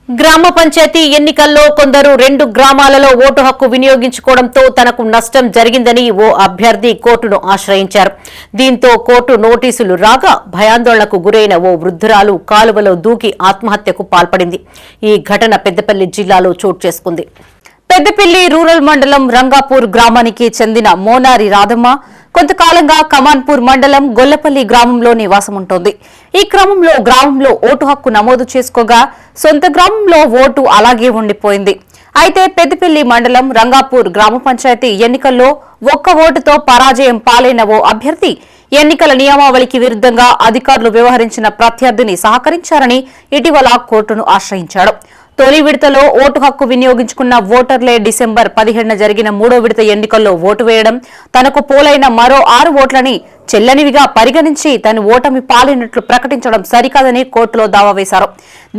గ్రామ పంచాయతీ ఎన్నికల్లో కొందరు 2 గ్రామాలలో ఓటు హక్కు వినియోగించుకోవడంతో తనకు నష్టం జరిగిందని ఓ అభ్యర్థి కోర్టును ఆశ్రయించారు. దీంతో కోర్టు నోటీసులు రాగా భయాందోళనకు గురైన ఓ వృద్ధురాలు కాలువలో దూకి ఆత్మహత్యకు పాల్పడింది. ఈ ఘటన పెద్దపల్లి జిల్లాలో చోటు చేసుకుంది. పెద్దపల్లి రూరల్ మండలం రంగాపూర్ గ్రామానికి చెందిన మోనారి రాధమ్మ కొంతకాలంగా కమాన్పూర్ మండలం గొల్లపల్లి గ్రామంలో నివాసముంటోంది. ఈ క్రమంలో గ్రామంలో ఓటు హక్కు నమోదు చేసుకోగా సొంత గ్రామంలో ఓటు అలాగే ఉండిపోయింది. అయితే పెద్దపల్లి మండలం రంగాపూర్ గ్రామ పంచాయతీ ఎన్నికల్లో ఒక్క ఓటుతో పరాజయం పాలైన ఓ అభ్యర్థి ఎన్నికల నియమావళికి విరుద్ధంగా అధికారులు వ్యవహరించిన ప్రత్యర్థిని సహకరించారని ఇటీవల కోర్టును ఆశ్రయించాడు. తొలి విడతలో ఓటు హక్కు వినియోగించుకున్న ఓటర్లే డిసెంబర్ 17న జరిగిన 3వ విడత ఎన్నికల్లో ఓటు వేయడం, తనకు పోలైన మరో 6 ఓట్లని చెల్లనివిగా పరిగణించి తను ఓటమి పాలైనట్లు ప్రకటించడం సరికాదని కోర్టులో దావా వేశారు.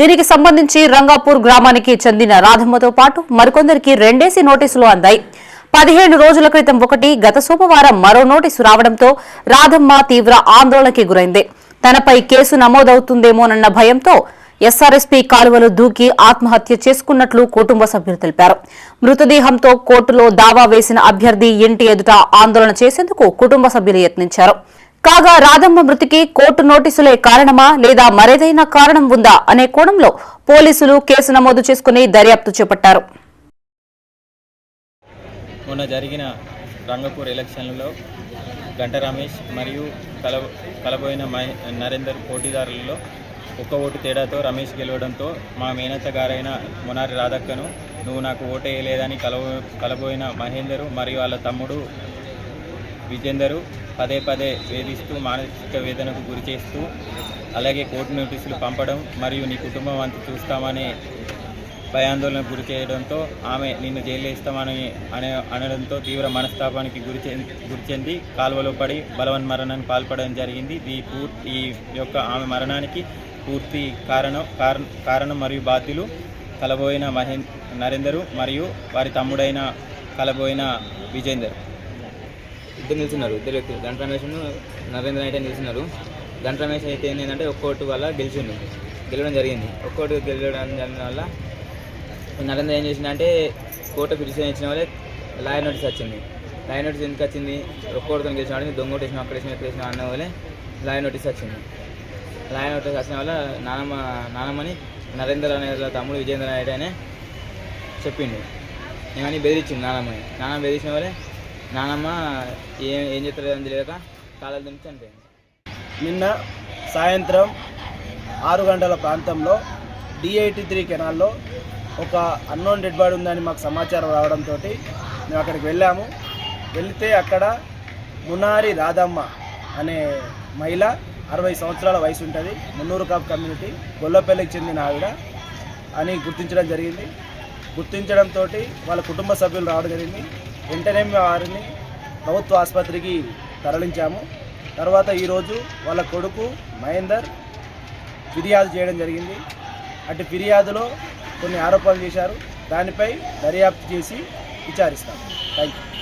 దీనికి సంబంధించి రంగాపూర్ గ్రామానికి చెందిన రాధమ్మతో పాటు మరికొందరికి 2 నోటీసులు అందాయి. 15 రోజుల క్రితం ఒకటి, గత సోమవారం మరో నోటీసు రావడంతో రాధమ్మ తీవ్ర ఆందోళనకి గురైంది. తనపై కేసు నమోదవుతుందేమోనన్న భయంతో ఎస్ఆర్ఎస్పీ కాలువలో దూకి ఆత్మహత్య చేసుకున్నట్లు కుటుంబ సభ్యులు తెలిపారు. మృతదేహంతో కోర్టులో దావా వేసిన అభ్యర్థి ఇంటి ఎదుట ఆందోళన చేసేందుకు కుటుంబ సభ్యులు యత్నించారు. కాగా రాధమ్మ మృతికి కోర్టు నోటీసులే కారణమా లేదా మరేదైనా కారణం ఉందా అనే కోణంలో పోలీసులు కేసు నమోదు చేసుకుని దర్యాప్తు చేపట్టారు. మొన్న జరిగిన రంగపూర్ ఎలక్షన్లలో గంట రమేష్ మరియు కలబోయిన నరేందర్ పోటీదారులలో ఒక్క ఓటు తేడాతో రమేష్ గెలవడంతో మా మేనత్త గారైన మొనారి రాధక్కను నువ్వు నాకు ఓటు వేయలేదని కలబోయిన మహేందరు మరియు వాళ్ళ తమ్ముడు విజేందరు పదే వేధిస్తూ మానసిక వేదనకు గురి చేస్తూ అలాగే కోర్టు నోటీసులు పంపడం మరియు నీ కుటుంబం అంతా చూస్తామని భయాందోళనకు గురి చేయడంతో ఆమె నిన్ను జైలు వేస్తామని అనడంతో తీవ్ర మనస్తాపానికి గురి చెంది కాలువలో పడి బలవన్మరణానికి పాల్పడడం జరిగింది. ఈ యొక్క ఆమె మరణానికి పూర్తి కారణం మరియు బాధ్యులు కలబోయిన నరేందరు మరియు వారి తమ్ముడైన కలబోయిన విజేందర్. ఇద్దరు నిలుచున్నారు. ఇద్దరు వ్యక్తులు గంట రమేష్ నరేంద్ర అయితే నిలుచున్నారు. గంట రమేష్ అయితే ఏంటంటే ఒక్కోటి వల్ల గెలవడం జరిగింది. ఒక్కోటి గెలవడం జరిగిన వల్ల నరేంద్ర ఏం చేసిందంటే కోర్టు పిటిషన్ ఇచ్చిన వాళ్ళే లాయర్ నోటీస్ వచ్చింది. లాయర్ నోటీస్ ఎందుకు వచ్చింది? ఒక్కోటితో గెలిచిన వాళ్ళు దొంగ వేసిన అక్కడ వేసిన అన్న వాళ్ళే లాయర్ నోటీస్ వచ్చింది. లాయర్ నోటీస్ వచ్చిన వల్ల నానమ్మని నరేందర్ అనే తమ్ముడు విజేంద్ర అనే చెప్పిండు. ఏమని బెదిరించింది నానమ్మ బెదిరించిన వాళ్ళే నానమ్మ ఏం చెప్తారని తెలియక కాళ్ళ నుంచి చనిపోయింది. నిన్న సాయంత్రం 6 గంటల ప్రాంతంలో D83 కెనాల్లో ఒక అన్నోన్ డెడ్ బాడీ ఉందని మాకు సమాచారం రావడంతో మేము అక్కడికి వెళితే అక్కడ మునారి రాధమ్మ అనే మహిళ 60 సంవత్సరాల వయసు ఉంటుంది, మున్నూరు కాపు కమ్యూనిటీ గొల్లపల్లికి చెందిన ఆవిడ అని గుర్తించడం జరిగింది. గుర్తించడంతో వాళ్ళ కుటుంబ సభ్యులు రావడం జరిగింది. వెంటనే వారిని ప్రభుత్వ ఆసుపత్రికి తరలించాము. తర్వాత ఈరోజు వాళ్ళ కొడుకు మహేందర్ ఫిర్యాదు చేయడం జరిగింది. అటు ఫిర్యాదులో కొన్ని ఆరోపణలు చేశారు. దానిపై దర్యాప్తు చేసి విచారిస్తాం. Thank you.